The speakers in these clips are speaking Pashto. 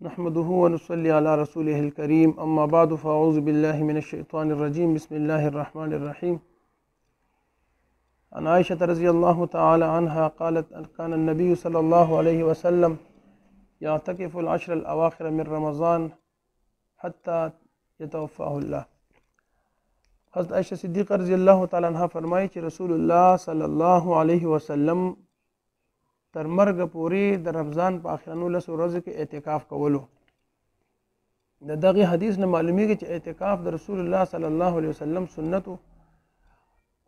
نحمده ونصلي على رسوله الكريم أما بعد فأعوذ بالله من الشيطان الرجيم بسم الله الرحمن الرحيم. عن عائشة رضي الله تعالى عنها قالت كان النبي صلى الله عليه وسلم يعتكف العشر الأواخر من رمضان حتى يتوفاه الله. حضرت عائشہ صدیقہ رضی اللہ تعالی عنہ فرمایي چې رسول الله صلی الله علیه وسلم تر مرګ پورې د رمضان په اخرنو 10 ورځو کې اعتکاف کولو. د دغه حدیث نه معلومیږي چې اعتکاف د رسول الله صلی الله علیه وسلم سنت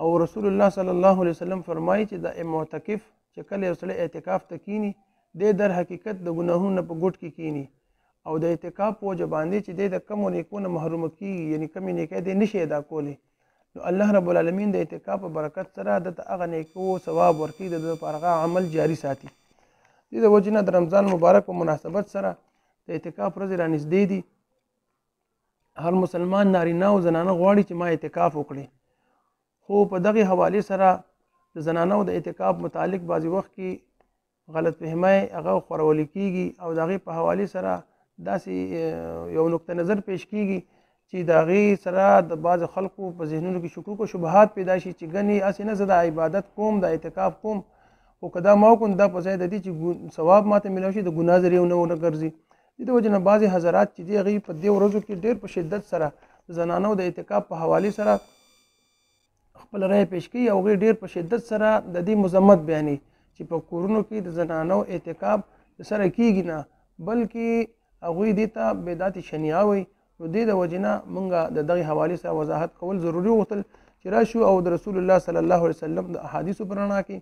او رسول الله صلی الله علیه وسلم فرمایي چې د معتکف چې کله یو سړی اعتکاف ته کینی د در حقیقت د ګناهونو په ګوټ کې کینی او د اعتکاف په وجه باندې چې د کم نیکونو محروم کیږي، یعنی کم نیکه د نشي ادا کولی، نو الله رب العالمین د اعتکاف په برکت سره د هغه نیکو ثواب ورکړي، د لپاره عمل جاری ساتي. د وجه نه د رمضان مبارک په مناسبت سره د اعتکاف ورځې رانږدې دي. هر مسلمان نارینه او زنانه غواړي چې ما اعتکاف وکړي، خو په دغه حواله سره د زنانو د اعتکاف متعلق بعضی وخت کې غلط فهمي هغه خورول کیږي او دغه په حواله سره داسې یو نقطه نظر پیش کیږي چې د هغې سره د بعض خلکو په ذهنونو کې شکوک او شبهات پیدا شي چې ګنې هسې نه زه د عبادت کوم، د اعتکاف کوم، خو که دا ما وکړم دا په ځای د دې چې ثواب ماته میلاو شي د ګناه ذریعه ونه ګرځي. د دې وجې نه بعضې حضرات چې دي هغې په دې ورځو کې ډېر په شدت سره د زنانو د اعتکاف په حوالې سره خپل رایه پیش کوي او هغې ډېر په شدت سره د دې مذمت بیانوي چې په کورونو کې د زنانو اعتکاف د سره کیږي نه، بلکې هغوی دې ته بدعت شنیعه وایي. نو دې د وجې نه موږ د دغې حوالې سره وضاحت کول ضروري وغوښتل چې راشو او د رسول الله صلی الله علیه وسلم د احادیثو په رڼا کې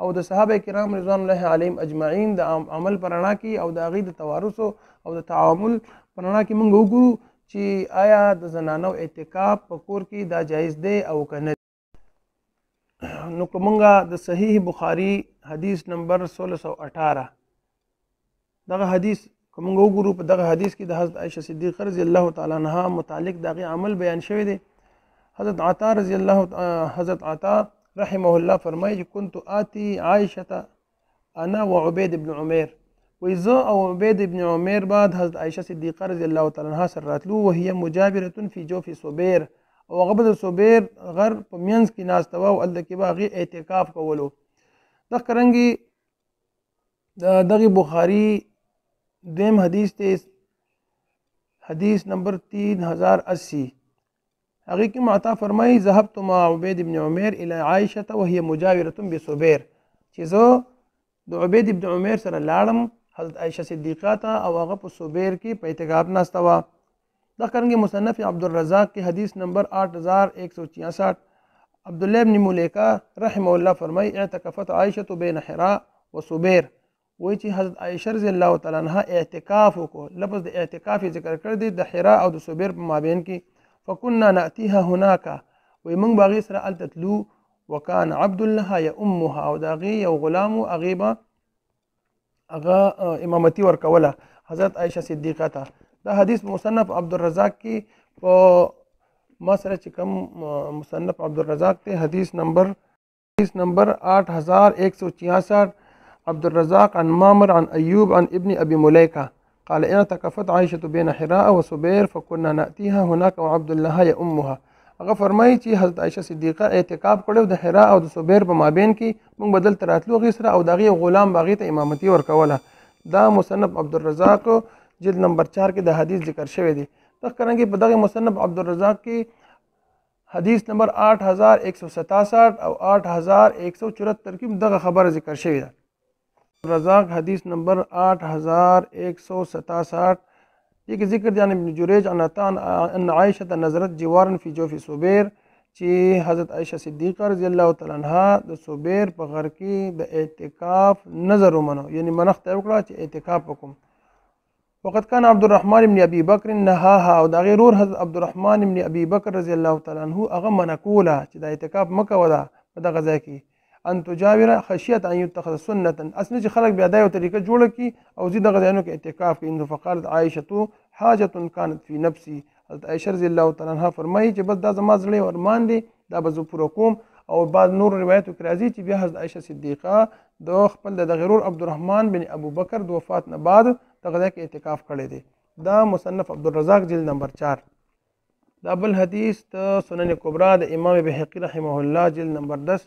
او د صحابه کرام رضوان الله علیهم اجمعین د عمل په رڼا کې او د هغې د توارثو او د تعامل په رڼا کې موږ وګورو چې آیا د زنانو اعتکاف په کور کې دا جایز دی او که نه. نو که موږ د صحیح بخاري حدیث نمبر 1618 دغه حدیث که موږ وګورو، په دغه حدیث کې د حضرت عائشہ صدیقه رضی الله تعالی عنها متعلق د هغې عمل بیان شوی دی. حضرت عطا رحمه الله فرمایي چې كنت آتي عائشة انا وعبید بن عمیر، وایي زه او عبید بن عمیر بعد حضرت عائشہ صدیقه رضی الله تعالی عنها سره راتلو، وهي مجابرة في جوف صبیر، او هغه به د صبیر غر په منځ کې ناسته وه او هلته کې به هغې اعتکاف کولو. دغه رنګې دغې بخاري دویم حدیث ته حدیث نمبر 3080 هغې کې معطا فرمایي ذهبت مع عبید بن عمیر الى عائشة وهي مجاورة بصبیر، چې زه د عبید بن عمیر سره لاړم حضرت عائشہ صدیقه ته او هغه په صبیر کې په اعتکاف ناسته وه. دغه رنګې مصنف عبدالرزاق کې حدیث نمبر 8166 عبدالله بن ملیکه رحمه الله فرمایي اعتکفت عائشة بین حراء و صبیر، وایي چې حضرت عائشہ رضی الله تعالی عنها اعتکاف وکړو. لفظ د اعتکاف ذکر کړی دی د حرا او د صبیر په مابین کې. فکنا نأتیها هناک، وایي موږ به هغې سره هلته تلو. وکان عبد لها یؤمها، او د هغې یو غلام و هغې به هغه امامتي ورکوله حضرت عائشہ صدیقه ته. دا حدیث مصنف عبدالرزاق کې په ما سره چې کوم مصنف عبدالرزاق ته حدیث نمبر 8166 عبدالرزاق عن مامر عن أيوب عن ابن أبي مليكة قال اعتكفت عائشة بين حراء وصبير فكنا نأتيها هناك وعبد الله يأمها. هغه فرمایي چې حضرت عائشہ صدیقه اعتکاف کړی د حراء او د صبیر په مابین کې، موږ به دلته راتلو هغې سره او د هغې غلام به هغې ته امامتي ورکوله. دا مصنف عبدالرزاق جلد نمبر 4 کې د حدیث ذکر شوی دی. دغه رنګې په دغه مصنف عبدالرزاق کې حدیث نمبر 8167 او 8174 کې دغه خبره ذکر شوی ده. رزاق حدیث نمبر 8167 یہ کہ ذکر جان ابن جریج عن عطاء ان عائشة نظرت جوارا فی جوف صبیر، چې حضرت عائشہ صدیقه رضی الله تعالی عنها د صبیر په غر کې د اعتکاف نظر ومنو، یعنی منښت یې وکړه چې اعتکاف وکړم. وقد كان عبد الرحمن بن ابي بکر نهاها، او د هغې ورور حضرت عبدالرحمن بن ابي بکر رضی الله تعالی عنه هغه منع کوله چې د اعتکاف مه کوه ده په دغه ځای کې. ان تجاور خشیت ان يتخذ سنة، اصل چې خلک بیا دا یو طریقه جوړه کړي او زه دغه ځایونو کې اعتکاف کوي. فقالت عائشة حاجة كانت في نفسي، حضرت عائشہ رضی الله تعالی عنها فرمایي چې بس دا زما زړه ارمان دی، دا به زه پوره کوم. او بعض نور روایتو کې راځي چې بیا حضرت عائشہ صدیقه د خپل د غرور عبدالرحمن بن ابو بکر د وفات نه بعد دغه ځای کې اعتکاف کړی دی. دا مصنف عبدالرزاق جلد نمبر 4. دا بل حدیث د سنن کبرا د امام بهقي رحمه الله جلد نمبر 10.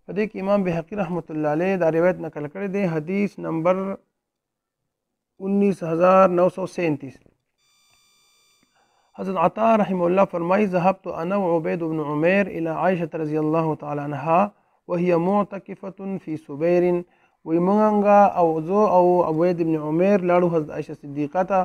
په دې کې امام بهقي رحمت الله علیه دا روایت نقل کړی دی، حدیث نمبر 19937. حضرت عطا رحمه الله فرمایي ذهبت انا وعبید بن عمیر الى عائشه رضی الله تعالی عنها وهي معتکفه فی صبیر. وی مونږه او زه او عبید بن عمیر لاړو حضرت عائشه صدیقه ته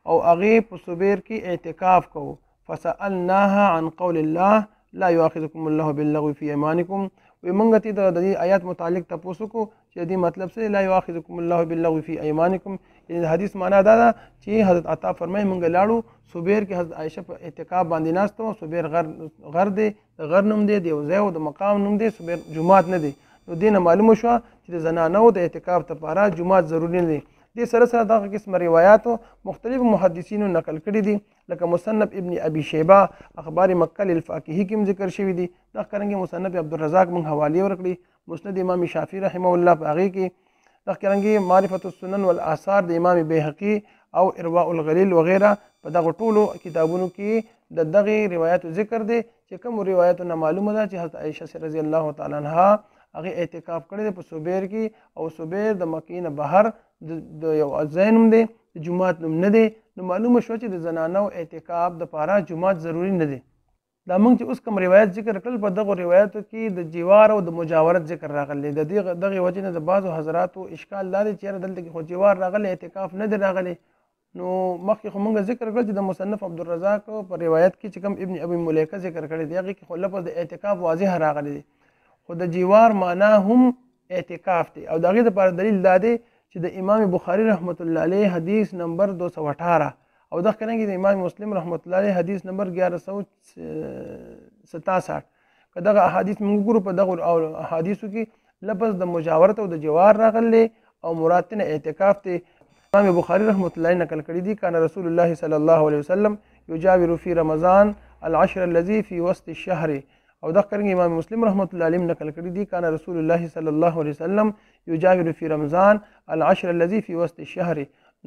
او هغې په صبیر کې اعتکاف کوو. فسألناها عن قول الله لا يؤاخذكم الله باللغو في ايمانكم. وی مونږ ته د دې آیات متعلق تاسو کو چې دې مطلب څه لا يؤاخذكم الله باللغو في ايمانكم، یعنی د حدیث معنا دا ده چې حضرت عطا فرمایي مونږ لاړو صبیر کې حضرت عائشه په اعتکاف باندې ناست وو. صبیر غر دی، د غر نوم دی، د یو ځای او د مقام نوم دی، صبیر جمعات نه دی. نو دې نه معلومه شوه چې د زنانو د اعتکاف لپاره جمعات ضروري نه دی. دې سره سره دغه قسم روایاتو مختلفو محدثینو نقل کړي دي، لکه مصنف ابن ابي شیبه اخبار مکه للفاکهي کې ذکر شوی دي. دا څرنګه مصنف عبدالرزاق مونږ حواله ورکړي، مسند امام شافعي رحمه الله په هغې کې، دا څرنګه معرفت السنن والآثار د امام بهقي او ارواء الغلیل وغیره په دغه ټولو کتابونو کې د دغه روایتو ذکر دی چې کوم روایتونه معلومه ده چې حضرت عائشه رضی الله تعالی عنها هغه اعتکاف کړی دی په صبیر کې، او صبیر د مکې نه بهر د یو ځای نوم دی، د جومات نوم نه دی. نو معلومه شوه چې د زنانو اعتکاف دپاره جومات ضروري نه دی. دا موږ چې اوس کوم روایت ذکر کړل په دغه روایتو کې د جوار او د مجاورت ذکر راغلی. د دغې وجې نه د بعضو حضراتو اشکال دا دی چې یاره دلته کې خو جوار راغلی اعتکاف نه دی راغلی. نو مخکې خو موږ ذکر کړل چې د مصنف عبدالرزاق په روایت کې چې کوم ابن ابي ملیکه ذکر کړی دی هغې کې خو لفظ د اعتکاف واضح راغلی دی، خو د جوار معنا هم اعتکاف دی. او د هغې دپاره دلیل دا دی چې د امام بخاري رحمت الله علیه حدیث نمبر 218 او د څرنګه د امام مسلم رحمت الله علیه حدیث نمبر 1167. که دغه احادیث موږ ګورو په دغه احادیثو کې لفظ د مجاورت او د جوار راغلی او مراد نه اعتکاف دی. امام بخاري رحمت الله علیه نقل کړی دی کان رسول الله صلی الله علیه وسلم یجاور فی رمضان العشر الذي في وسط الشهر. او دا څرنګه امام مسلم رحمت الله علیه نقل کړی دی کان رسول الله صلی الله علیه وسلم یجاور فی رمضان العشر الذي في وسط الشهر.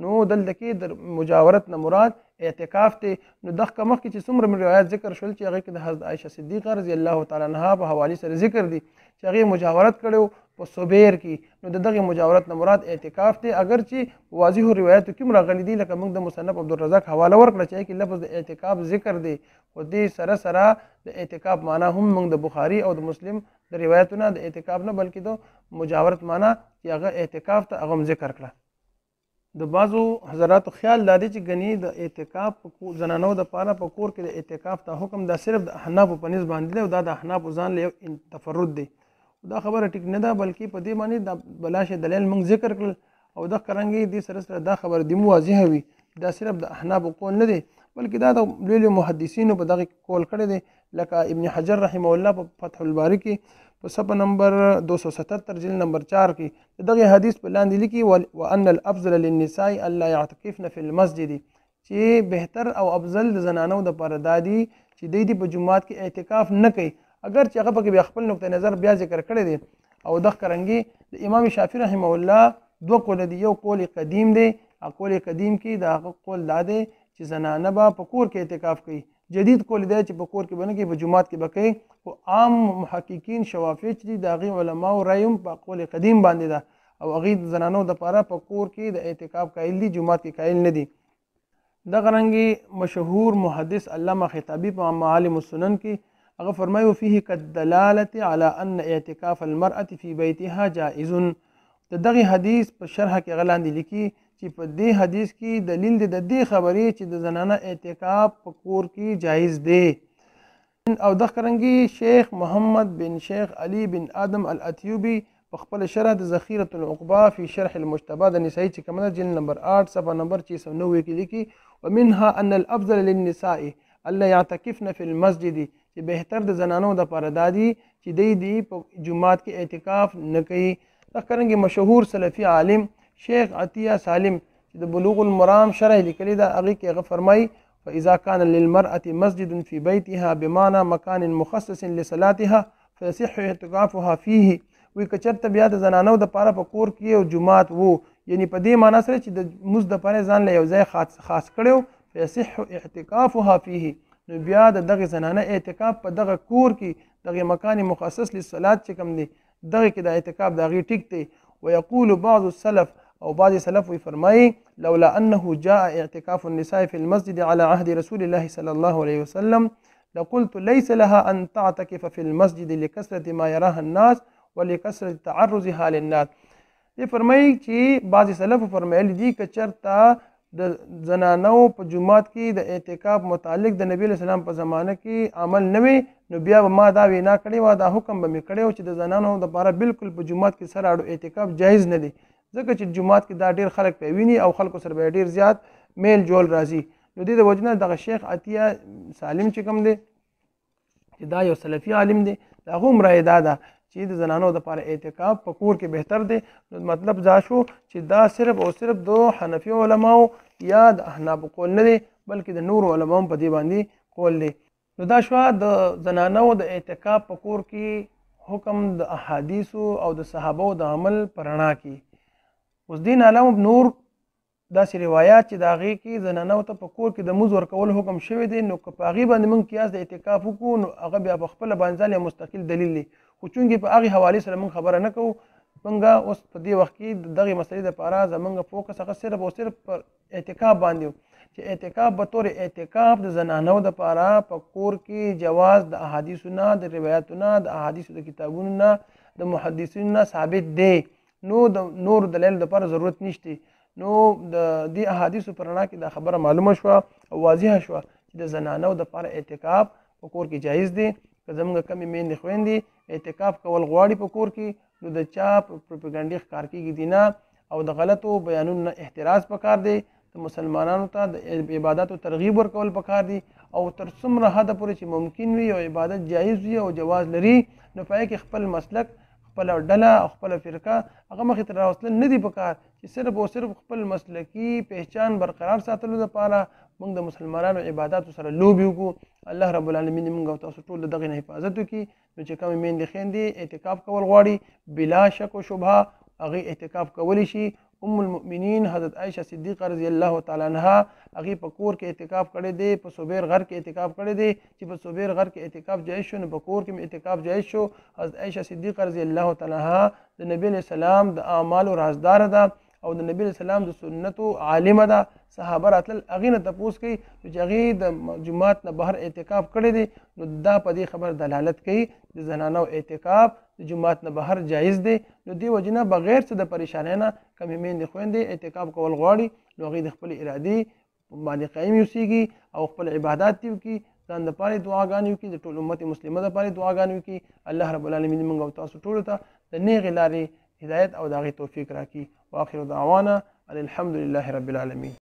نو دلته کې د مجاورت نه مراد اعتکاف دی. نو دغه مخکې چې څومره روایت ذکر شول چې هغې کې د حضرت عائشه صدیقه رضی الله تعالی عنها په حوالې سره ذکر دی چې هغې مجاورت کړی په صبیر کې. نو د دغې مجاورت نه مراد اعتکاف دی، اگر چې واضحو روایتو کې هم راغلي دي، لکه موږ د مصنف عبدالرزاق حواله ورکړه چې هغې کې لفظ د اعتکاف ذکر دی، خو دې سره سره د اعتکاف معنا هم موږ د بخاري او د مسلم د روایتونه د اعتکاف نه بلکې د مجاورت معنا چې هغه اعتکاف ته هغه هم ذکر کړه. د بعضو حضراتو خیال دا دی چې ګنې د اعتکاف زنانو دپاره په کور کې د اعتکاف ته حکم دا صرف د احنافو په نسبت باندې دی او دا د احنافو ځان له یو تفرد دی. دا خبره ټیک نه ده، بلکې په دې باندې د بلاشه دلیل موږ ذکر کړل او دا څرنګه دې سره سره دا خبره دې واضحه وي دا صرف د احنافو قول نه دی، بلکې دا د لویو محدثینو په دغه قول کړی دی، لکه ابن حجر رحمه الله په فتح الباری کې په صفحه نمبر 277 جلد نمبر 4 کې دغه حدیث په لاندې لیکي وان الافضل للنساء الا يعتكفن في المسجد، چې بهتر او افضل د زنانو د پاره دادي چې دوی په جمعات کې اعتکاف نه کوي، اگر چې هغه پکې خپل نقطه نظر بیا ذکر کړی دی. او د څرنګه د امام شافعي رحمه الله دوه قول دي، یو قول قدیم دی، قول قدیم کې دا قول دا دی چې زنانه به په کور کې اعتکاف کوي. جدید قول دی چې په کور کې بنه کې په جمعات کې بکې، او عام محققین شوافی چې د هغې علماو رایې هم په قول قدیم باندې ده او هغې د زنانو دپاره په کور کې د اعتکاف قایل دي، جمعات کې قایل نه دي. دغه رنګې مشهور محدث علامه خطابي په معالم السنن کې هغه فرمایي وفيه كالدلاله على ان اعتكاف المرأة في بيتها جائز. د دغه حدیث په شرح کې هغه لاندې لیکي چې په دې حدیث کې دلیل دی د دې خبرې چې د زنانه اعتکاف په کور کې جایز دی. او د څرنګه شیخ محمد بن شیخ علي بن آدم الاتیوبي په خپل شرح د ذخیره العقبه فی شرح المجتبى د نسائی چې کومه جلد نمبر 8 صفحه نمبر 690 کې لیکي ومنها ان الافضل للنساء الا يعتكفن في المسجد، چې بهتر د زنانو د پاره دادي چې دی په جمعات کې اعتکاف نه کوي. دا څرنګه مشهور سلفي عالم شیخ عطیه سالم چې د بلوغ المرام شرح لیکلی دا هغې کې هغه فرمایي فاذا كان للمرأة مسجد في بيتها بمعنى مكان مخصص لصلاتها فيصح اعتكافها فيه. وی که چېرته بیا د زنانو د پاره په کور کې یو جومات وو یعنی په دې معنا سره چې د مزد دپاره ځان له یو ځای خاص کړی فیصح اعتکافها فیه نو بیا د دغه زنانه اعتکاف په دغه کور کې دغه مکان مخصص للصلات چې کوم دی دغه کې د اعتکاف د هغې ټیک دی. ويقول بعض السلف او بعض سلف فرمایي لولا انه جاء اعتكاف النساء في المسجد على عهد رسول الله صلى الله عليه وسلم لقلت ليس لها ان تعتكف في المسجد لكثرة ما يراها الناس ولكثرة تعرضها للناس. یہ فرمایي چې بعض سلف فرمایلی دي که چېرته د زنانو په جومات کې د اعتکاف متعلق د نبی علیه السلام په زمانه کې عمل نه وي نو بیا به ما دا وینا کړې وه دا حکم به مې کړی و چې د زنانو دپاره بالکل په جومات کې سر اړو اعتکاف جایز نه دی ځکه چې جومات کې دا ډېر خلک پې ویني او خلکو سره به ډېر زیات میل جول راځي. نو دې د وجې نه دغه شیخ عطیه سالم چې کوم دی چې دا یو سلفي عالم دی د هغه هم رایې دا ده چې د زنانو دپاره اعتکاف په کور کې بهتر دی. نو مطلب دا شو چې دا صرف او صرف د حنفي علماو یا د احنافو قول نه دی بلکې د نورو علماو په دې باندې قول دی. نو دا شوه د زنانو د اعتکاف په کور کې حکم د احادیثو او د صحابو د عمل په رڼا کې. اوس دین علاوه نور داسې روایات چې د هغې کې زنانو ته په کور کې د مزد ورکول حکم شوی دی نو که په هغې باندې موږ قیاس د اعتکاف وکړو نو هغه بیا په خپله باندې ځان یو مستقل دلیل دی خو چونکې په هغې حوالې سره موږ خبره نه کوو موږ اوس په دې وخت کې د دغې مسلې دپاره زموږ فوکس هغه صرف او صرف پر اعتکاف باندې چې اعتکاف به طور اعتکاف د زنانو دپاره په کور کې جواز د احادیثو نه د روایاتو نه د احادیثو د کتابونو نه د محدثینو نه ثابت دی نو د نور دلایلو دپاره ضرورت نشته. نو د دې احادیثو په رڼا کې دا خبره معلومه شوه او واضحه شوه چې د زنانو دپاره اعتکاف په کور کې جایز دی. که زموږ کمې میندې خویندې اعتکاف کول غواړي په کور کې نو د چا پروپاګنډي ښکار کېږي دي نه او د غلطو بیانونو نه احتراز پکار دی. د مسلمانانو ته د عباداتو ترغیب ورکول پکار دی او تر څومره حده پورې چې ممکن وي او عبادت جایز وي او جواز لري نو په هغې کې خپل مسلک خپل ډله او خپل فرقه هغه مخې ته راوستل نه دي پکار چې صرف او صرف خپل مسلکي پہچان برقرار ساتلو دپاره موږ د مسلمانانو عباداتو سره لوبې وکړو. الله رب العالمین موږ او تاسو ټول د دغې نه حفاظت وکړي. نو چې کومې میندې خویندې اعتکاف کول غواړي بلا شک و شبهه هغې اعتکاف کولی شي. ام المؤمنین حضرت عائشہ صدیقه رضی الله تعالی عنها هغې په کور کې اعتکاف کړی دی په صوبیر غر کې اعتکاف کړی دی چې په صوبیر غر کې اعتکاف جایز شو نو په کور کې هم اعتکاف جایز شو. حضرت عائشہ صدیقه رضی الله تعالی عنها د نبی علیه السلام د اعمالو رازداره ده او د نبی علیه السلام د سنتو عالمه ده. صحابه راتلل هغې نه تپوس کوي چې هغې د جومات نه بهر اعتکاف کړی دی نو دا په دې خبر دلالت کوي د زنانو اعتکاف د جومات نه بهر جایز دی. نو دې وجې نه بغیر څه د پریشانۍ نه کمې میندې خویندې اعتکاف کول غواړي نو هغې د خپلې ارادې باندې قایم اوسېږي او خپل عبادات دې وکړي ځان دپاره دعاګانې وکړي د ټول امت مسلمه دپاره دعاګانې وکړي. الله رب العالمین موږ او تاسو ټولو ته د نیغې لارې هدایت او د هغې توفیق راکړي. واخر دعوانا ان الحمد لله رب العالمین.